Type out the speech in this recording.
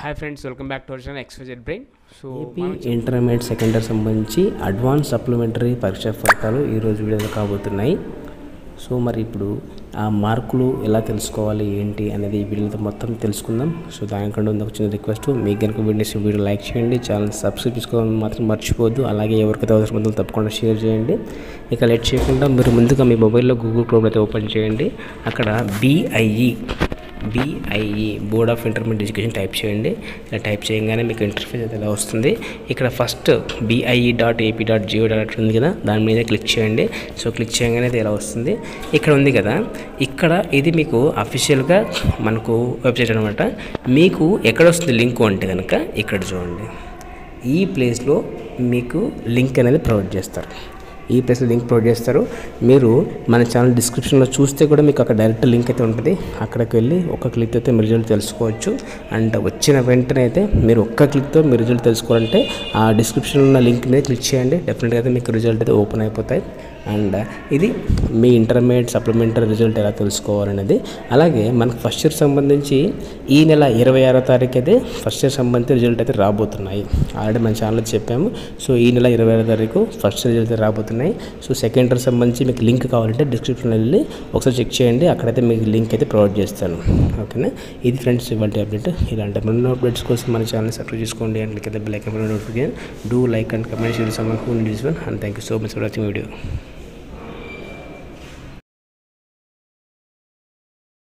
Hi friends, welcome back to our channel XYZ brain. So AP intermediate second year సంబంధించి advance supplementary పరీక్ష ఫలితాలు ఈరోజు వీడియోలో కాబోతున్నాయి. సో మరి ఇప్పుడు ఆ మార్కులు ఎలా తెలుసుకోవాలి ఏంటి అనేది ఈ వీడియోతో మొత్తం తెలుసుకుందాం. సో దానికంటే ఒక చిన్న రిక్వెస్ట్, మీకు కనుక వీడియో లైక్ చేయండి, ఛానల్ సబ్స్క్రైబ్ చేసుకోవాలని మాత్రం మర్చిపోవద్దు. అలాగే ఎవరికైతే అవసరం ఉందో తప్పకుండా షేర్ చేయండి. ఇక లేట్ చేయకుండా మీరు ముందుగా మీ మొబైల్లో గూగుల్ క్రోమ్ అయితే ఓపెన్ చేయండి. అక్కడ BIE board of intermediate education type చేయండి. ఇలా టైప్ చేయగానే మీకు ఇంటర్ఫేస్ అయితే ఇలా వస్తుంది. ఇక్కడ ఫస్ట్ BIE.AP.go.in ఉంది కదా, దాని మీద క్లిక్ చేయండి. సో క్లిక్ చేయగానే ఇది ఇలా వస్తుంది. ఇక్కడ ఉంది కదా, ఇక్కడ ఇది మీకు అఫీషియల్గా మనకు వెబ్సైట్ అనమాట. మీకు ఎక్కడ వస్తుంది లింక్ అంటే కనుక ఇక్కడ చూడండి, ఈ ప్లేస్లో మీకు లింక్ అనేది ప్రొవైడ్ చేస్తారు. ఈ ప్లేస్లో లింక్ ప్రొవైడ్ చేస్తారు. మీరు మన ఛానల్ డిస్క్రిప్షన్లో చూస్తే కూడా మీకు అక్కడ డైరెక్ట్ లింక్ అయితే ఉంటుంది. అక్కడికి వెళ్ళి ఒక క్లిక్ అయితే మీ రిజల్ట్ తెలుసుకోవచ్చు. అండ్ వచ్చిన వెంటనే అయితే మీరు ఒక్క క్లిక్తో మీ రిజల్ట్ తెలుసుకోవాలంటే ఆ డిస్క్రిప్షన్లో ఉన్న లింక్ మీద క్లిక్ చేయండి. డెఫినెట్గా అయితే మీకు రిజల్ట్ అయితే ఓపెన్ అయిపోతాయి. అండ్ ఇది మీ ఇంటర్మీడియట్ సప్లిమెంటరీ రిజల్ట్ ఎలా తెలుసుకోవాలనేది. అలాగే మనకు ఫస్ట్ ఇయర్ సంబంధించి ఈ నెల 26వ తారీఖు అయితే ఫస్ట్ ఇయర్ సంబంధించి రిజల్ట్ అయితే రాబోతున్నాయి. ఆల్రెడీ మన ఛానల్లో చెప్పాము. సో ఈ నెల 26వ తారీఖు ఫస్ట్ రిజల్ట్ అయితే రాబోతున్నాయి. సో సెకండ్ ఇయర్ సంబంధించి మీకు లింక్ కావాలంటే డిస్క్రిప్షన్లో వెళ్ళి ఒకసారి చెక్ చేయండి. అక్కడైతే మీకు లింక్ అయితే ప్రొవైడ్ చేస్తాను. ఓకేనా, ఇది ఫ్రెండ్స్ ఇవాళ అప్డేట్. ఇలాంటి మరిన్ని అప్డేట్స్ కోసం మన ఛానల్ సబ్స్క్రైబ్ చేసుకోండి. అండ్ క్లిక్ అయితే bell icon notification. Do like and comment share some who needs one. And thank you so much for watching video.